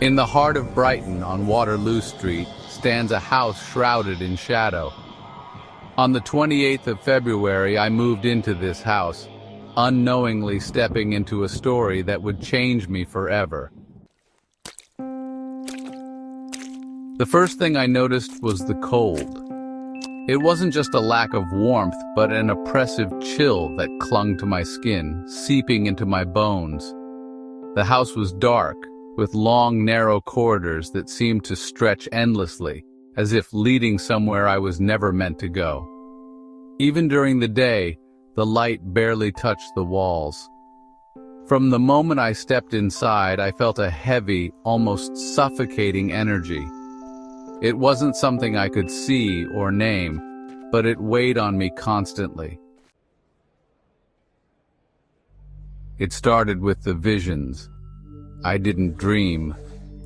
In the heart of Brighton, on Waterloo Street, stands a house shrouded in shadow. On the 28th of February, I moved into this house, unknowingly stepping into a story that would change me forever. The first thing I noticed was the cold. It wasn't just a lack of warmth, but an oppressive chill that clung to my skin, seeping into my bones. The house was dark, with long, narrow corridors that seemed to stretch endlessly, as if leading somewhere I was never meant to go. Even during the day, the light barely touched the walls. From the moment I stepped inside, I felt a heavy, almost suffocating energy. It wasn't something I could see or name, but it weighed on me constantly. It started with the visions. I didn't dream,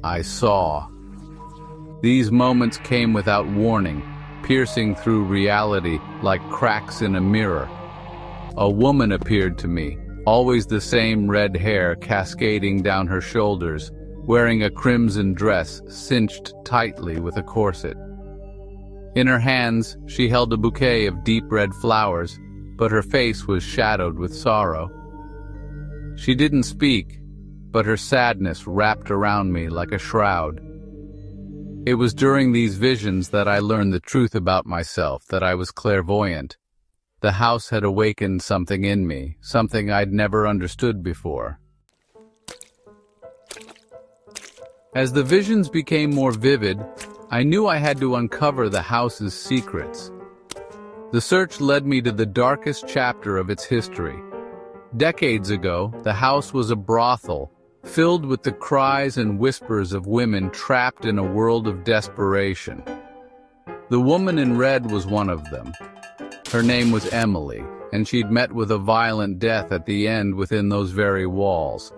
I saw. These moments came without warning, piercing through reality like cracks in a mirror. A woman appeared to me, always the same red hair cascading down her shoulders, wearing a crimson dress cinched tightly with a corset. In her hands, she held a bouquet of deep red flowers, but her face was shadowed with sorrow. She didn't speak, but her sadness wrapped around me like a shroud. It was during these visions that I learned the truth about myself, that I was clairvoyant. The house had awakened something in me, something I'd never understood before. As the visions became more vivid, I knew I had to uncover the house's secrets. The search led me to the darkest chapter of its history. Decades ago, the house was a brothel, filled with the cries and whispers of women trapped in a world of desperation. The woman in red was one of them. Her name was Emily, and she'd met with a violent death at the end within those very walls.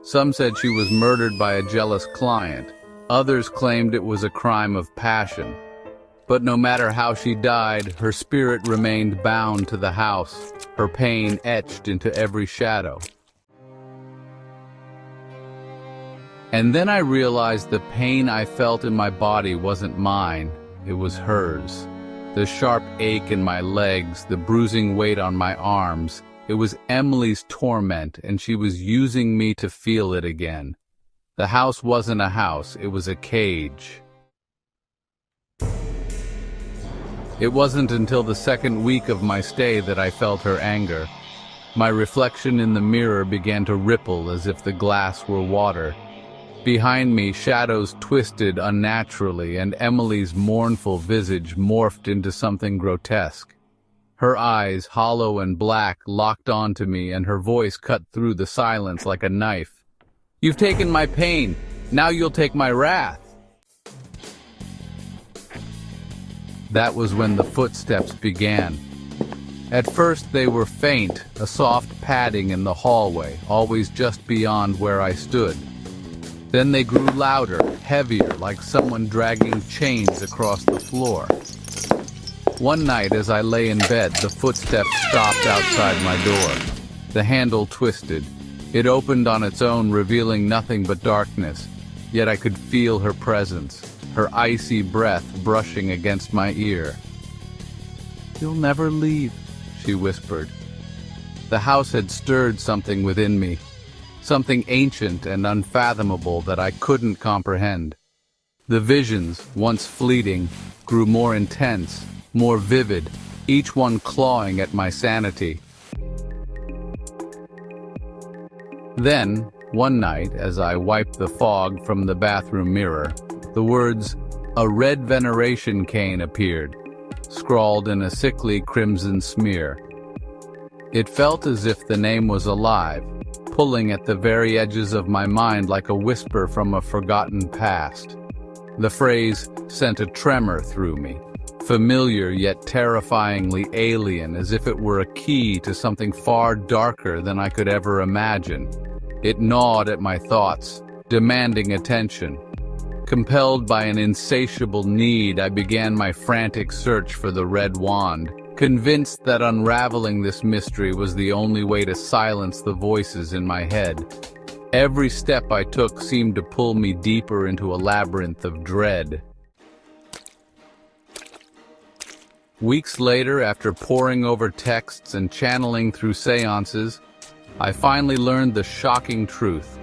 Some said she was murdered by a jealous client. Others claimed it was a crime of passion. But no matter how she died, her spirit remained bound to the house, her pain etched into every shadow. And then I realized the pain I felt in my body wasn't mine, it was hers. The sharp ache in my legs, the bruising weight on my arms, it was Emily's torment, and she was using me to feel it again. The house wasn't a house, it was a cage. It wasn't until the second week of my stay that I felt her anger. My reflection in the mirror began to ripple as if the glass were water. Behind me, shadows twisted unnaturally, and Emily's mournful visage morphed into something grotesque. Her eyes, hollow and black, locked onto me, and her voice cut through the silence like a knife. "You've taken my pain, now you'll take my wrath." That was when the footsteps began. At first they were faint, a soft padding in the hallway, always just beyond where I stood. Then they grew louder, heavier, like someone dragging chains across the floor. One night as I lay in bed, the footsteps stopped outside my door. The handle twisted. It opened on its own, revealing nothing but darkness. Yet I could feel her presence, her icy breath brushing against my ear. "You'll never leave," she whispered. The house had stirred something within me, something ancient and unfathomable that I couldn't comprehend. The visions, once fleeting, grew more intense, more vivid, each one clawing at my sanity. Then, one night, as I wiped the fog from the bathroom mirror, the words, "A red veneration cane" appeared, scrawled in a sickly crimson smear. It felt as if the name was alive, pulling at the very edges of my mind like a whisper from a forgotten past. The phrase sent a tremor through me, familiar yet terrifyingly alien, as if it were a key to something far darker than I could ever imagine. It gnawed at my thoughts, demanding attention. Compelled by an insatiable need, I began my frantic search for the red wand, convinced that unraveling this mystery was the only way to silence the voices in my head. Every step I took seemed to pull me deeper into a labyrinth of dread. Weeks later, after poring over texts and channeling through seances, I finally learned the shocking truth.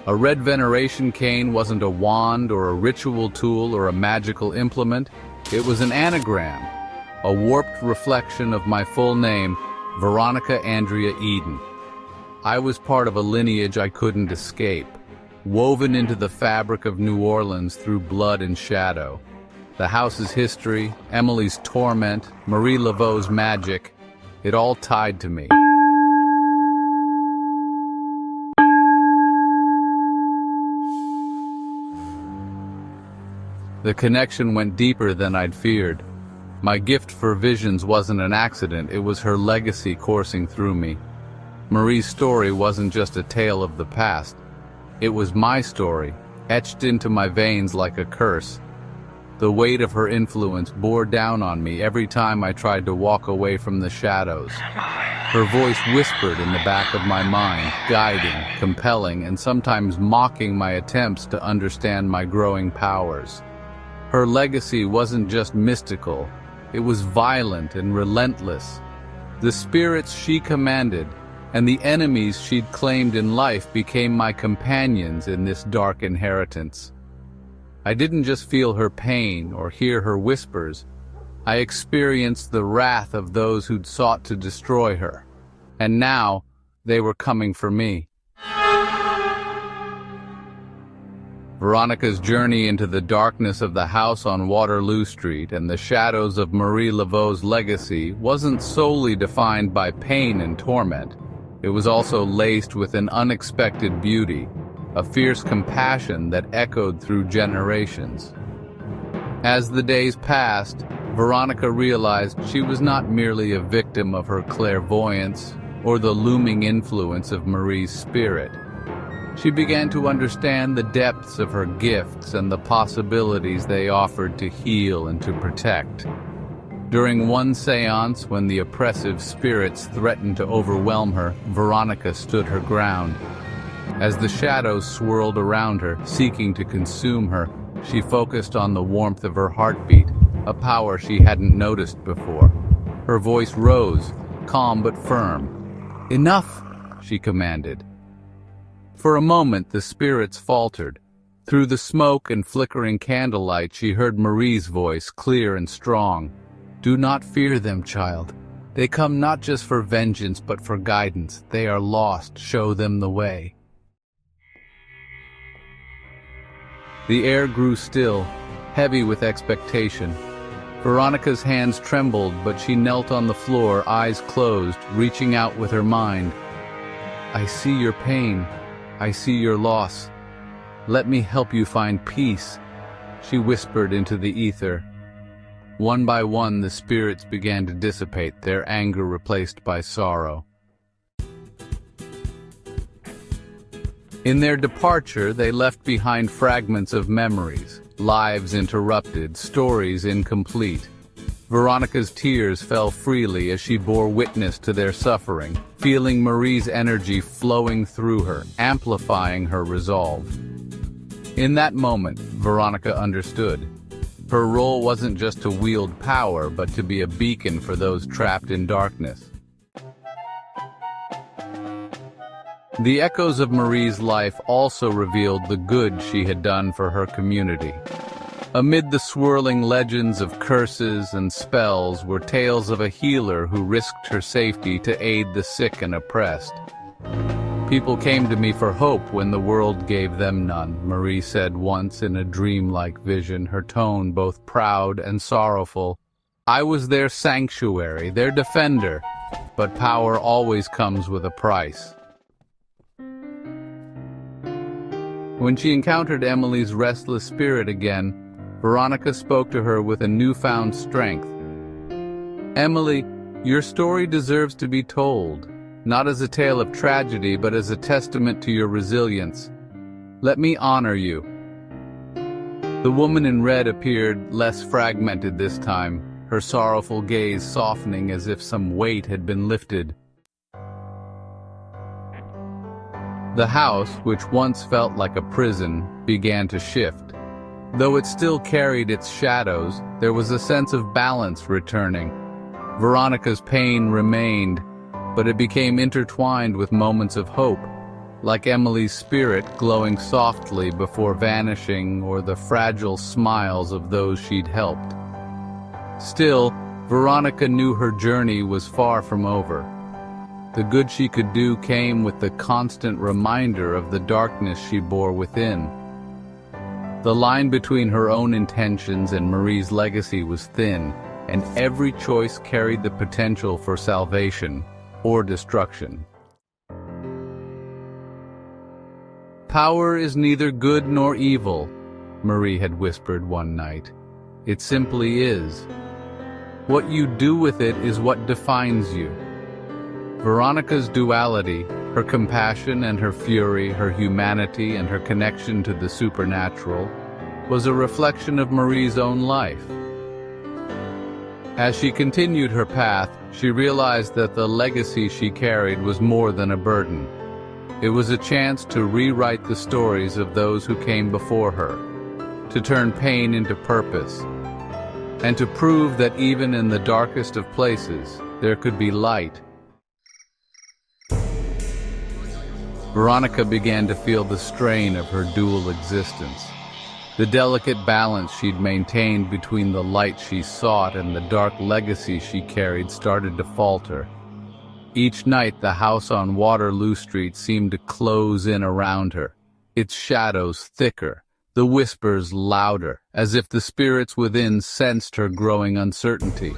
A red veneration cane wasn't a wand or a ritual tool or a magical implement. It was an anagram, a warped reflection of my full name, Veronica Andrea Eden. I was part of a lineage I couldn't escape, woven into the fabric of New Orleans through blood and shadow. The house's history, Emily's torment, Marie Laveau's magic, it all tied to me. The connection went deeper than I'd feared. My gift for visions wasn't an accident, it was her legacy coursing through me. Marie's story wasn't just a tale of the past. It was my story, etched into my veins like a curse. The weight of her influence bore down on me every time I tried to walk away from the shadows. Her voice whispered in the back of my mind, guiding, compelling, and sometimes mocking my attempts to understand my growing powers. Her legacy wasn't just mystical, it was violent and relentless. The spirits she commanded and the enemies she'd claimed in life became my companions in this dark inheritance. I didn't just feel her pain or hear her whispers, I experienced the wrath of those who'd sought to destroy her. And now, they were coming for me. Veronica's journey into the darkness of the house on Waterloo Street and the shadows of Marie Laveau's legacy wasn't solely defined by pain and torment. It was also laced with an unexpected beauty, a fierce compassion that echoed through generations. As the days passed, Veronica realized she was not merely a victim of her clairvoyance or the looming influence of Marie's spirit. She began to understand the depths of her gifts and the possibilities they offered to heal and to protect. During one séance, when the oppressive spirits threatened to overwhelm her, Veronica stood her ground. As the shadows swirled around her, seeking to consume her, she focused on the warmth of her heartbeat, a power she hadn't noticed before. Her voice rose, calm but firm. "Enough!" she commanded. For a moment, the spirits faltered. Through the smoke and flickering candlelight, she heard Marie's voice, clear and strong. "Do not fear them, child. They come not just for vengeance, but for guidance. They are lost. Show them the way." The air grew still, heavy with expectation. Veronica's hands trembled, but she knelt on the floor, eyes closed, reaching out with her mind. "I see your pain. I see your loss. Let me help you find peace," she whispered into the ether. One by one, the spirits began to dissipate, their anger replaced by sorrow. In their departure, they left behind fragments of memories, lives interrupted, stories incomplete. Veronica's tears fell freely as she bore witness to their suffering, feeling Marie's energy flowing through her, amplifying her resolve. In that moment, Veronica understood. Her role wasn't just to wield power, but to be a beacon for those trapped in darkness. The echoes of Marie's life also revealed the good she had done for her community. Amid the swirling legends of curses and spells were tales of a healer who risked her safety to aid the sick and oppressed. "People came to me for hope when the world gave them none," Marie said once in a dreamlike vision, her tone both proud and sorrowful. "I was their sanctuary, their defender, but power always comes with a price." When she encountered Emily's restless spirit again, Veronica spoke to her with a newfound strength. "Emily, your story deserves to be told, not as a tale of tragedy, but as a testament to your resilience. Let me honor you." The woman in red appeared less fragmented this time, her sorrowful gaze softening as if some weight had been lifted. The house, which once felt like a prison, began to shift. Though it still carried its shadows, there was a sense of balance returning. Veronica's pain remained, but it became intertwined with moments of hope, like Emily's spirit glowing softly before vanishing, or the fragile smiles of those she'd helped. Still, Veronica knew her journey was far from over. The good she could do came with the constant reminder of the darkness she bore within. The line between her own intentions and Marie's legacy was thin, and every choice carried the potential for salvation or destruction. "Power is neither good nor evil," Marie had whispered one night. "It simply is. What you do with it is what defines you." Veronica's duality, her compassion and her fury, her humanity and her connection to the supernatural, was a reflection of Marie's own life. As she continued her path, she realized that the legacy she carried was more than a burden. It was a chance to rewrite the stories of those who came before her, to turn pain into purpose, and to prove that even in the darkest of places, there could be light. Veronica began to feel the strain of her dual existence. The delicate balance she'd maintained between the light she sought and the dark legacy she carried started to falter. Each night the house on Waterloo Street seemed to close in around her, its shadows thicker, the whispers louder, as if the spirits within sensed her growing uncertainty.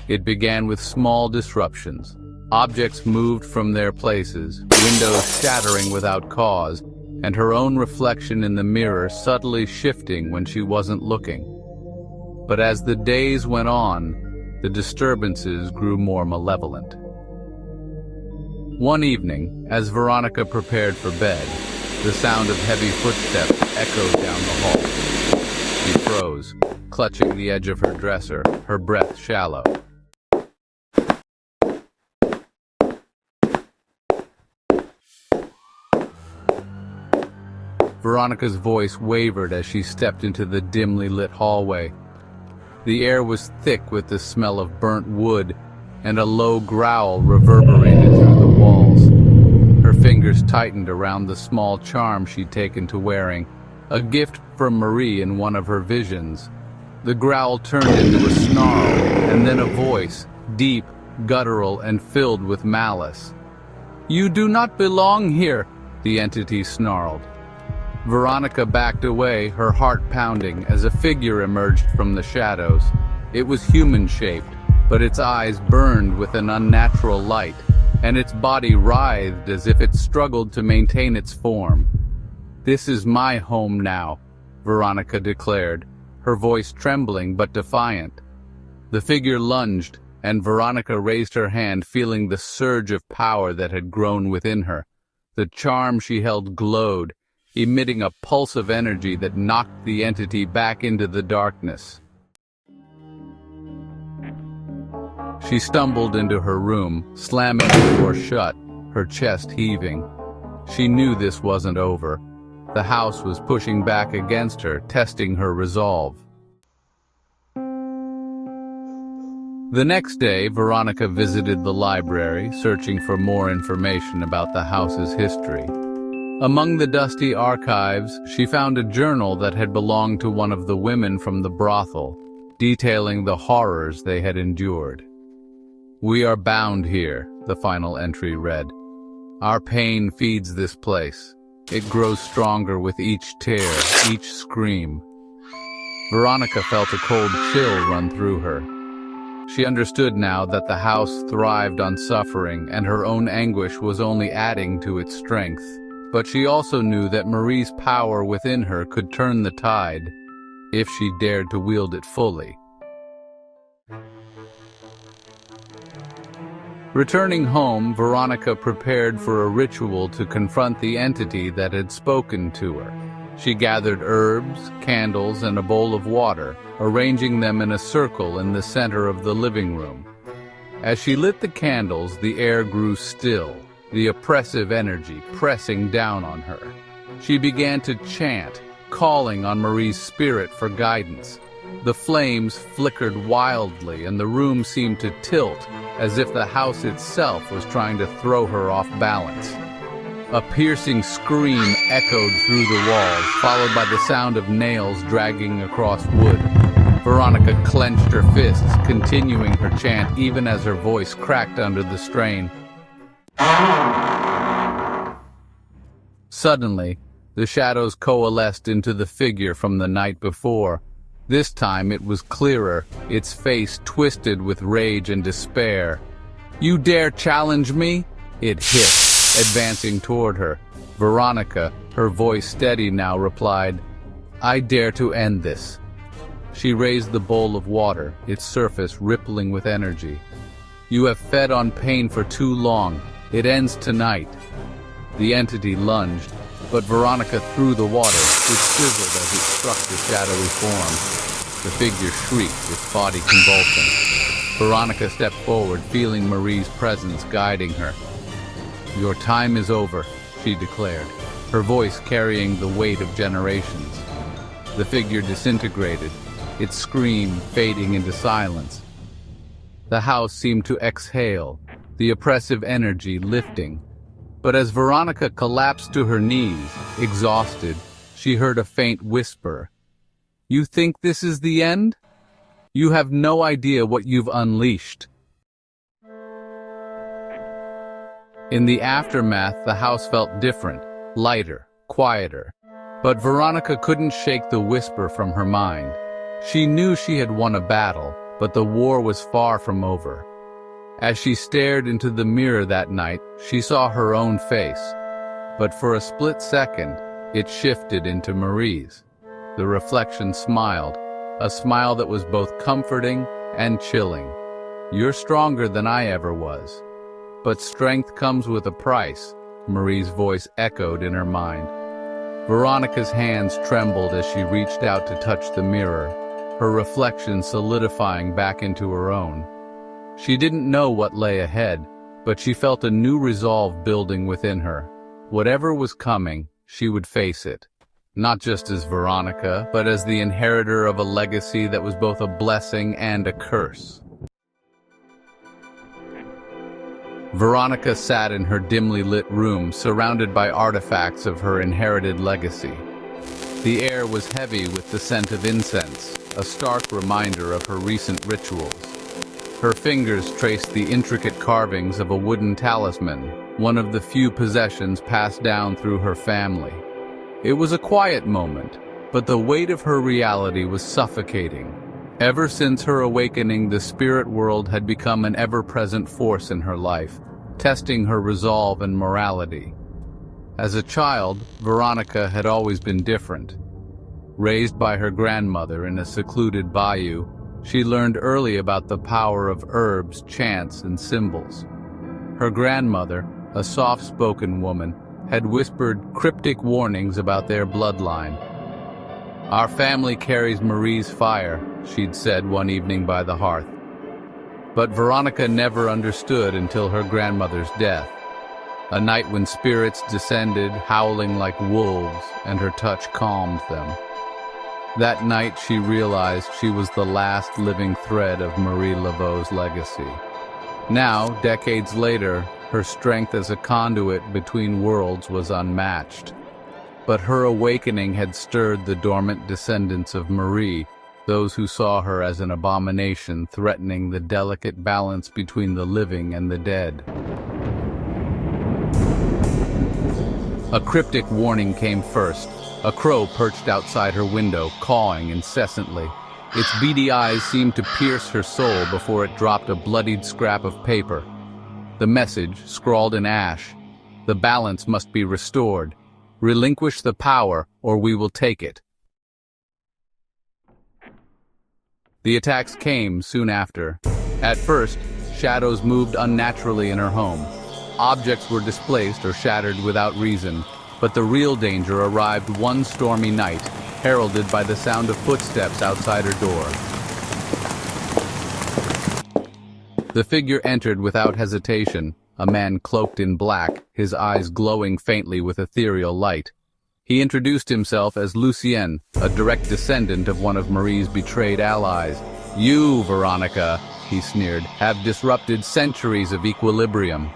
It began with small disruptions. Objects moved from their places, windows shattering without cause, and her own reflection in the mirror subtly shifting when she wasn't looking. But as the days went on, the disturbances grew more malevolent. One evening, as Veronica prepared for bed, the sound of heavy footsteps echoed down the hall. She froze, clutching the edge of her dresser, her breath shallow. Veronica's voice wavered as she stepped into the dimly lit hallway. The air was thick with the smell of burnt wood, and a low growl reverberated through the walls. Her fingers tightened around the small charm she'd taken to wearing, a gift from Marie in one of her visions. The growl turned into a snarl, and then a voice, deep, guttural, and filled with malice. "You do not belong here," the entity snarled. Veronica backed away, her heart pounding, as a figure emerged from the shadows. It was human-shaped, but its eyes burned with an unnatural light, and its body writhed as if it struggled to maintain its form. "This is my home now," Veronica declared, her voice trembling but defiant. The figure lunged, and Veronica raised her hand, feeling the surge of power that had grown within her. The charm she held glowed, emitting a pulse of energy that knocked the entity back into the darkness. She stumbled into her room, slamming the door shut, her chest heaving. She knew this wasn't over. The house was pushing back against her, testing her resolve. The next day, Veronica visited the library, searching for more information about the house's history. Among the dusty archives, she found a journal that had belonged to one of the women from the brothel, detailing the horrors they had endured. "We are bound here," the final entry read. "Our pain feeds this place. It grows stronger with each tear, each scream." Veronica felt a cold chill run through her. She understood now that the house thrived on suffering, and her own anguish was only adding to its strength. But she also knew that Marie's power within her could turn the tide, if she dared to wield it fully. Returning home, Veronica prepared for a ritual to confront the entity that had spoken to her. She gathered herbs, candles, and a bowl of water, arranging them in a circle in the center of the living room. As she lit the candles, the air grew still, the oppressive energy pressing down on her. She began to chant, calling on Marie's spirit for guidance. The flames flickered wildly, and the room seemed to tilt, as if the house itself was trying to throw her off balance. A piercing scream echoed through the walls, followed by the sound of nails dragging across wood. Veronica clenched her fists, continuing her chant even as her voice cracked under the strain. Suddenly, the shadows coalesced into the figure from the night before. This time it was clearer, its face twisted with rage and despair. "You dare challenge me?" it hissed, advancing toward her. Veronica, her voice steady now, replied, "I dare to end this." She raised the bowl of water, its surface rippling with energy. "You have fed on pain for too long. It ends tonight." The entity lunged, but Veronica threw the water, which sizzled as it struck the shadowy form. The figure shrieked, its body convulsing. Veronica stepped forward, feeling Marie's presence guiding her. "Your time is over," she declared, her voice carrying the weight of generations. The figure disintegrated, its scream fading into silence. The house seemed to exhale, the oppressive energy lifting. But as Veronica collapsed to her knees, exhausted, she heard a faint whisper. "You think this is the end? You have no idea what you've unleashed." In the aftermath, the house felt different, lighter, quieter. But Veronica couldn't shake the whisper from her mind. She knew she had won a battle, but the war was far from over. As she stared into the mirror that night, she saw her own face. But for a split second, it shifted into Marie's. The reflection smiled, a smile that was both comforting and chilling. "You're stronger than I ever was." "But strength comes with a price," Marie's voice echoed in her mind. Veronica's hands trembled as she reached out to touch the mirror, her reflection solidifying back into her own. She didn't know what lay ahead, but she felt a new resolve building within her. Whatever was coming, she would face it. Not just as Veronica, but as the inheritor of a legacy that was both a blessing and a curse. Veronica sat in her dimly lit room, surrounded by artifacts of her inherited legacy. The air was heavy with the scent of incense, a stark reminder of her recent rituals. Her fingers traced the intricate carvings of a wooden talisman, one of the few possessions passed down through her family. It was a quiet moment, but the weight of her reality was suffocating. Ever since her awakening, the spirit world had become an ever-present force in her life, testing her resolve and morality. As a child, Veronica had always been different. Raised by her grandmother in a secluded bayou, she learned early about the power of herbs, chants, and symbols. Her grandmother, a soft-spoken woman, had whispered cryptic warnings about their bloodline. "Our family carries Marie's fire," she'd said one evening by the hearth. But Veronica never understood until her grandmother's death, a night when spirits descended, howling like wolves, and her touch calmed them. That night she realized she was the last living thread of Marie Laveau's legacy. Now, decades later, her strength as a conduit between worlds was unmatched. But her awakening had stirred the dormant descendants of Marie, those who saw her as an abomination threatening the delicate balance between the living and the dead. A cryptic warning came first. A crow perched outside her window, cawing incessantly. Its beady eyes seemed to pierce her soul before it dropped a bloodied scrap of paper. The message, scrawled in ash: "The balance must be restored. Relinquish the power, or we will take it." The attacks came soon after. At first, shadows moved unnaturally in her home. Objects were displaced or shattered without reason. But the real danger arrived one stormy night, heralded by the sound of footsteps outside her door. The figure entered without hesitation, a man cloaked in black, his eyes glowing faintly with ethereal light. He introduced himself as Lucien, a direct descendant of one of Marie's betrayed allies. "You, Veronica," he sneered, "have disrupted centuries of equilibrium.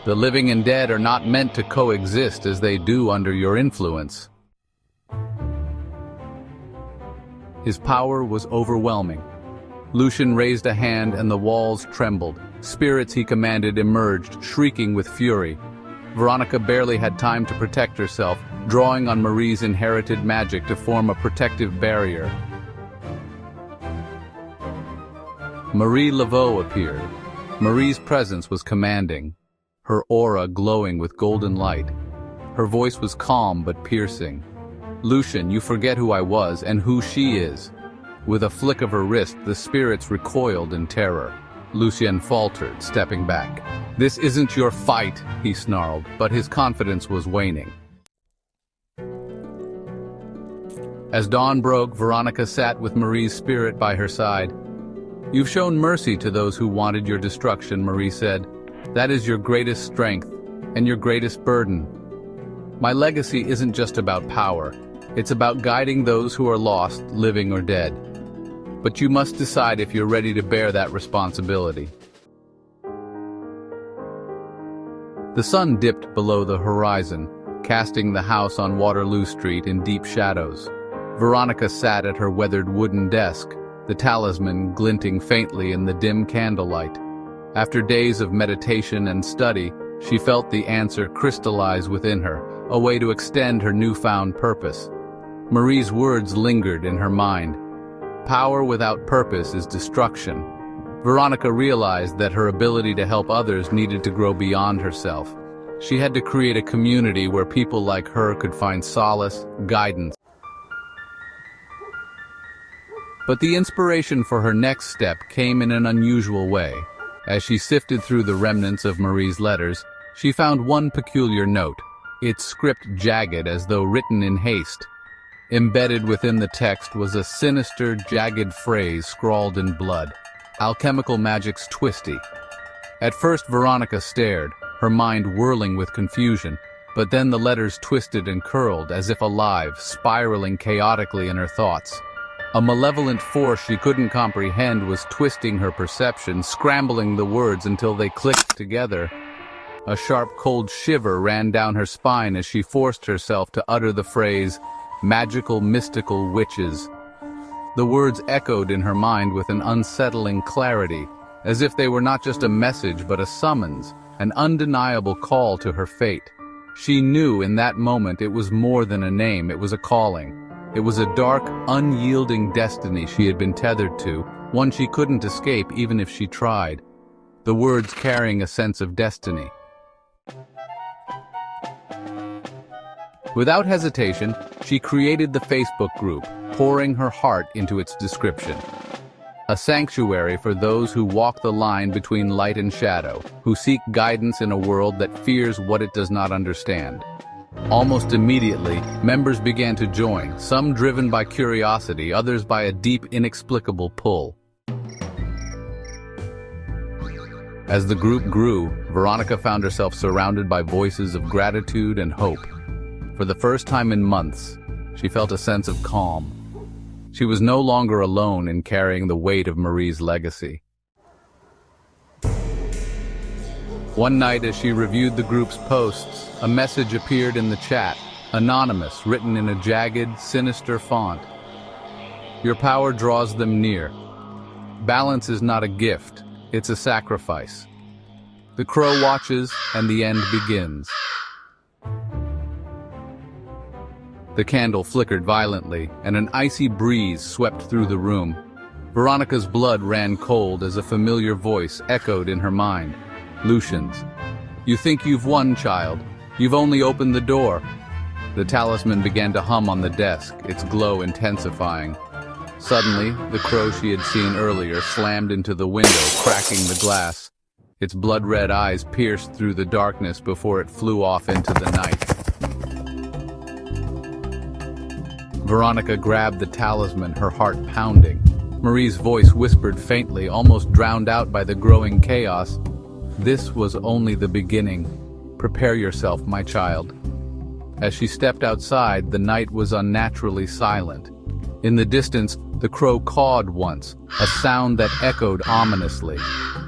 The living and dead are not meant to coexist as they do under your influence." His power was overwhelming. Lucien raised a hand and the walls trembled. Spirits he commanded emerged, shrieking with fury. Veronica barely had time to protect herself, drawing on Marie's inherited magic to form a protective barrier. Marie Laveau appeared. Marie's presence was commanding, her aura glowing with golden light. Her voice was calm but piercing. "Lucien, you forget who I was and who she is." With a flick of her wrist, the spirits recoiled in terror. Lucien faltered, stepping back. "This isn't your fight," he snarled, but his confidence was waning. As dawn broke, Veronica sat with Marie's spirit by her side. "You've shown mercy to those who wanted your destruction," Marie said. "That is your greatest strength, and your greatest burden. My legacy isn't just about power. It's about guiding those who are lost, living or dead. But you must decide if you're ready to bear that responsibility." The sun dipped below the horizon, casting the house on Waterloo Street in deep shadows. Veronica sat at her weathered wooden desk, the talisman glinting faintly in the dim candlelight. After days of meditation and study, she felt the answer crystallize within her, a way to extend her newfound purpose. Marie's words lingered in her mind. Power without purpose is destruction. Veronica realized that her ability to help others needed to grow beyond herself. She had to create a community where people like her could find solace, guidance. But the inspiration for her next step came in an unusual way. As she sifted through the remnants of Marie's letters, she found one peculiar note, its script jagged as though written in haste. Embedded within the text was a sinister, jagged phrase scrawled in blood. "Alchemical magic's twisty." At first Veronica stared, her mind whirling with confusion, but then the letters twisted and curled as if alive, spiraling chaotically in her thoughts. A malevolent force she couldn't comprehend was twisting her perception, scrambling the words until they clicked together. A sharp, cold shiver ran down her spine as she forced herself to utter the phrase, "magical, mystical witches." The words echoed in her mind with an unsettling clarity, as if they were not just a message but a summons, an undeniable call to her fate. She knew in that moment it was more than a name, it was a calling. It was a dark, unyielding destiny she had been tethered to, one she couldn't escape even if she tried. The words carrying a sense of destiny. Without hesitation, she created the Facebook group, pouring her heart into its description. A sanctuary for those who walk the line between light and shadow, who seek guidance in a world that fears what it does not understand. Almost immediately, members began to join, some driven by curiosity, others by a deep, inexplicable pull. As the group grew, Veronica found herself surrounded by voices of gratitude and hope. For the first time in months, she felt a sense of calm. She was no longer alone in carrying the weight of Marie's legacy. One night, as she reviewed the group's posts, a message appeared in the chat, anonymous, written in a jagged, sinister font. "Your power draws them near. Balance is not a gift, it's a sacrifice. The crow watches, and the end begins." The candle flickered violently, and an icy breeze swept through the room. Veronica's blood ran cold as a familiar voice echoed in her mind. Lucien's. "You think you've won, child. You've only opened the door." The talisman began to hum on the desk, its glow intensifying. Suddenly, the crow she had seen earlier slammed into the window, cracking the glass. Its blood-red eyes pierced through the darkness before it flew off into the night. Veronica grabbed the talisman, her heart pounding. Marie's voice whispered faintly, almost drowned out by the growing chaos. This was only the beginning. Prepare yourself, my child. As she stepped outside, the night was unnaturally silent. In the distance, the crow cawed once, a sound that echoed ominously.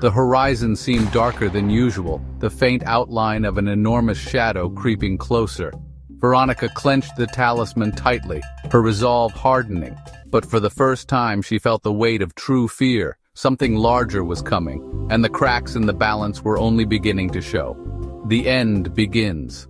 The horizon seemed darker than usual, the faint outline of an enormous shadow creeping closer. Veronica clenched the talisman tightly, her resolve hardening. But for the first time, she felt the weight of true fear. Something larger was coming, and the cracks in the balance were only beginning to show. The end begins.